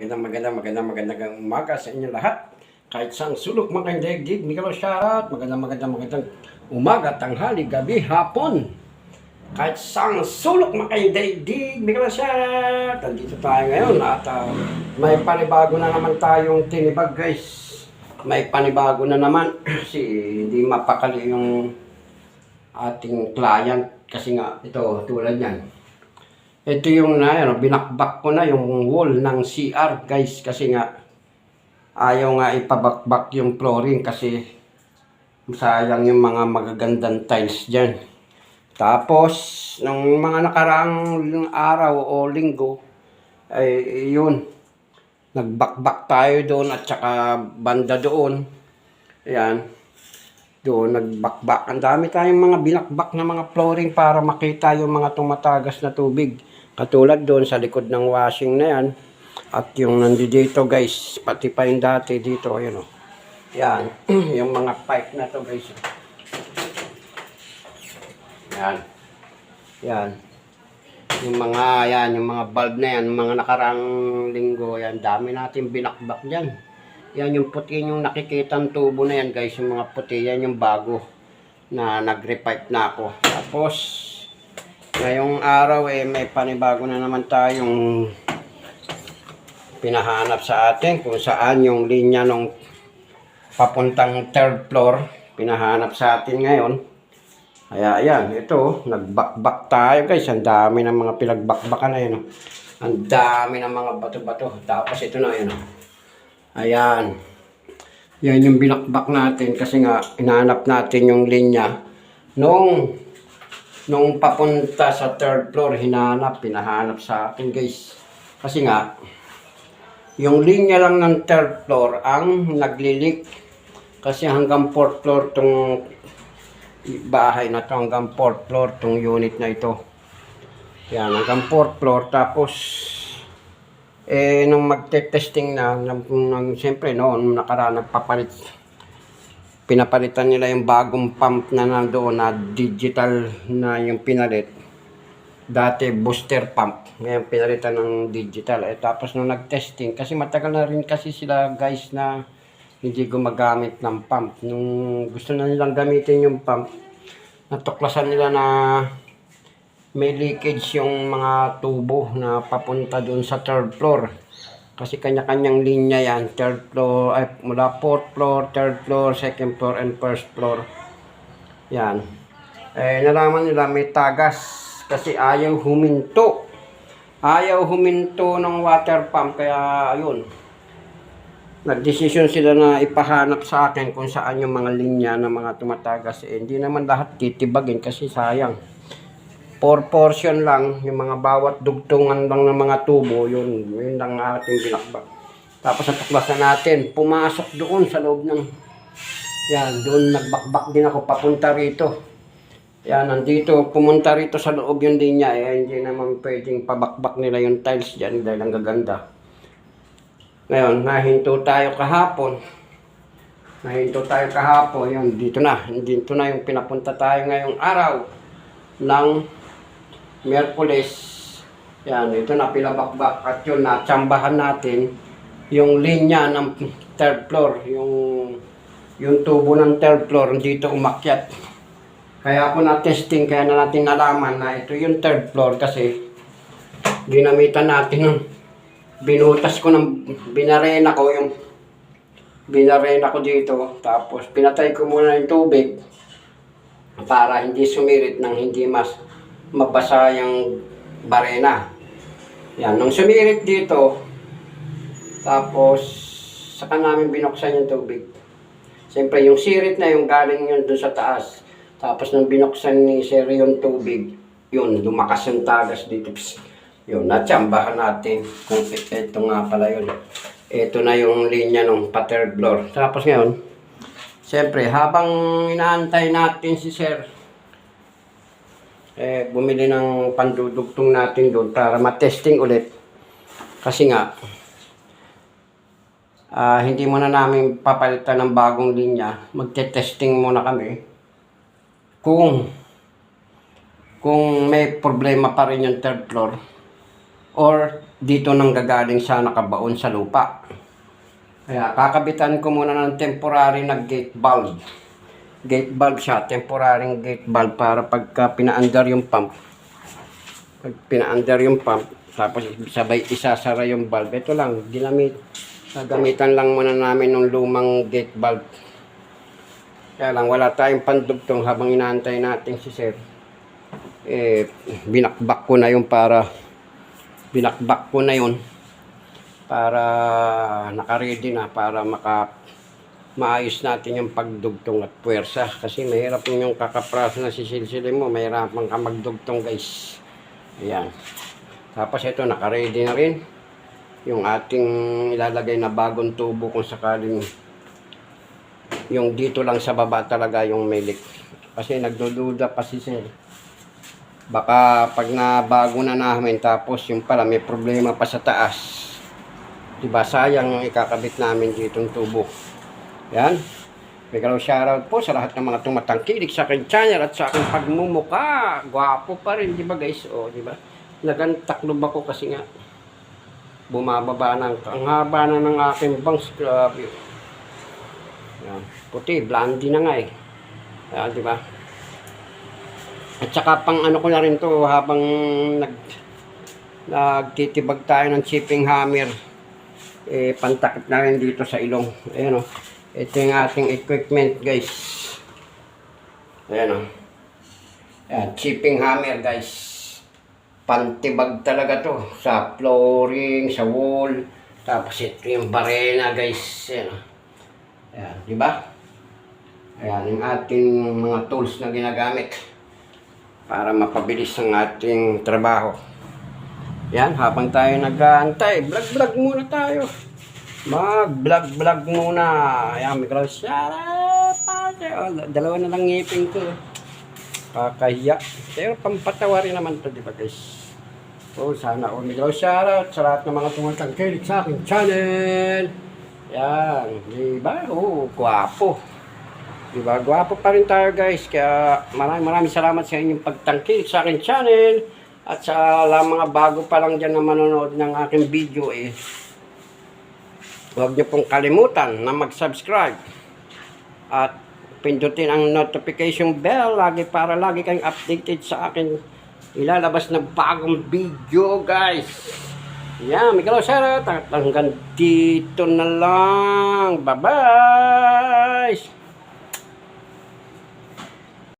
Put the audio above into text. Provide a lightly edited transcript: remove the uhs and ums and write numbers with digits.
Magandang umaga sa inyo lahat. Kahit saan sulok mga daigdig, Miguel Sharat, magandang umaga, tanghali, gabi, hapon. Kahit saan sulok mga daigdig, Miguel Sharat. Nandito tayo ngayon at may panibago na naman tayong tinibag guys. May panibago na naman kasi hindi mapakali yung ating client kasi nga ito tulad yan. Ito yung binakbak ko na yung wall ng CR guys kasi nga ayaw nga ipabakbak yung flooring kasi sayang yung mga magagandang tiles dyan. Tapos nung mga nakaraang araw o linggo ay yun, nagbakbak tayo doon at saka banda doon. Ayan, doon nagbakbak. Ang dami tayong mga binakbak na mga flooring para makita yung mga tumatagas na tubig. Katulad doon sa likod ng washing na yan. At yung nandito guys, pati pa yung dati dito, ayun o. Yan, yung mga pipe na to guys. Yan. Yan. Yung mga, yan, yung mga bulb na yan, mga nakarang linggo, yan, dami natin binakbak dyan. Yan yung puti yung nakikitang tubo na yan guys, yung mga puti, yan yung bago na nag-repipe na ako. Tapos, ngayong araw may panibago na naman tayong pinahanap sa atin kung saan yung linya nung papuntang third floor pinahanap sa atin ngayon. Kaya ayan, ito, nagbakbak tayo guys. Ang dami ng mga pinagbakbakan na yun. Ang dami ng mga bato-bato. Tapos ito na yun. Ayan. Yan yung binakbak natin kasi nga hinahanap natin yung linya nung papunta sa third floor, pinahanap sa akin guys. Kasi nga, yung linya lang ng third floor ang naglilik. Kasi hanggang fourth floor tong bahay na to, hanggang fourth floor tong unit na ito. Yan, hanggang fourth floor. Tapos, nung magte-testing na, siyempre noon, nakaraan, pinapalitan nila yung bagong pump na nandoon na digital na yung pinalit. Dati booster pump, ngayon pinalitan ng digital. Tapos nung nag-testing, kasi matagal na rin kasi sila guys na hindi gumagamit ng pump. Nung gusto na nilang gamitin yung pump, natuklasan nila na may leakage yung mga tubo na papunta doon sa third floor. Kasi kanya-kanyang linya yan, third floor, mula fourth floor, third floor, second floor, and first floor. Yan. Nalaman nila may tagas kasi ayaw huminto. Ayaw huminto ng water pump, kaya ayun. Nagdesisyon sila na ipahanap sa akin kung saan yung mga linya na mga tumatagas. Hindi naman lahat titibagin kasi sayang. 4 portion lang, yung mga bawat dugtungan lang ng mga tubo, yun lang ating binakbak. Tapos natuklasan natin, pumasok doon sa loob ng, yan, doon nagbakbak din ako papunta rito. Yan, nandito, pumunta rito sa loob yung linya, hindi naman pwedeng pabakbak nila yung tiles dyan dahil ang gaganda. Ngayon, nahinto tayo kahapon, yun, dito na yung pinapunta tayo ngayong araw ng Miyerkules. Yan, ito na pinabakbak at yun, natsambahan natin yung linya ng third floor, yung tubo ng third floor dito umakyat. Kaya ako na-testing, kaya na natin nalaman na ito yung third floor kasi ginamitan natin ng binutas ko ng binarena ko dito, tapos pinatay ko muna yung tubig para hindi sumirit nang hindi mabasa yung barena. Yan, nung sumirit dito, tapos saka namin binuksan yung tubig. Siyempre yung sirit na yung galing yun doon sa taas. Tapos nung binuksan ni Sir yung tubig, yun, lumakas yung tagas dito. Yun, natsambahan natin kung ito nga pala yun. Ito na yung linya ng third floor. Tapos ngayon, siyempre habang inaantay natin si Sir, bumili ng pandudugtong natin doon para matesting ulit. Kasi nga, hindi muna namin papalitan ng bagong linya. Magte-testing muna kami kung may problema pa rin yung third floor or dito nang gagaling siya nakabaon sa lupa. Kaya kakabitan ko muna ng temporary na gate valve. Gate valve siya, temporary gate valve para pagka pinaandar yung pump. Pag pinaandar yung pump, tapos sabay isasara yung valve. Ito lang, gagamitan lang muna namin ng lumang gate valve. Kaya lang, wala tayong pandugtong habang inaantay natin si sir. Binakbak ko na yun para naka-ready na para maayos natin yung pagdugtong at puwersa. Kasi mahirap yung kakapraso na sisilsilin mo, mahirapan ka magdugtong guys. Ayan. Tapos ito, naka-ready na rin yung ating ilalagay na bagong tubo kung sakaling yung dito lang sa baba talaga yung may leak. Kasi nagdududa pa si sir. Baka pag nabago na namin tapos yung pala may problema pa sa taas. Diba sayang yung ikakabit namin ditong tubo. Yan. Bigalaw shoutout po sa lahat ng mga tumatangkilik sa aking channel at sa aking pagmumuka. Gwapo pa rin, diba guys? O, diba? Nagantaklob ako kasi nga bumababa ng ang haba na ng aking bangs. Grabe. Yan. Puti, blondie na nga eh. Yan, diba? At saka pang ano ko na rin to habang nagtitibag tayo ng chipping hammer. Pantakip na rin dito sa ilong. Ayan o. Ito yung ating equipment guys. Ayan o. Ayan, chipping hammer guys. Pantibag talaga to. Sa flooring, sa wall. Tapos ito yung barena guys. Ayan o. Ayan, diba? Ayan, yung ating mga tools na ginagamit para mapabilis ang ating trabaho. Yan, habang tayo nag-aantay, vlog muna tayo. Mag-vlog muna. Ayan, may shoutout. Dalawa na lang ngipin ko. Kakahiya. Pero pampatawa rin naman to, di ba guys? So, sana may shoutout sa lahat ng mga tumatangkilik sa aking channel. Yan, di ba? Gwapo. Diba? Gwapo pa rin tayo guys. Kaya maraming salamat sa inyong pagtangkilik sa aking channel. At sa mga bago pa lang dyan na manonood ng aking video huwag nyo pong kalimutan na mag-subscribe. At pindutin ang notification bell para lagi kayong updated sa akin ilalabas na bagong video guys. Yan, may shoutout. Hanggang dito na lang. Bye-bye!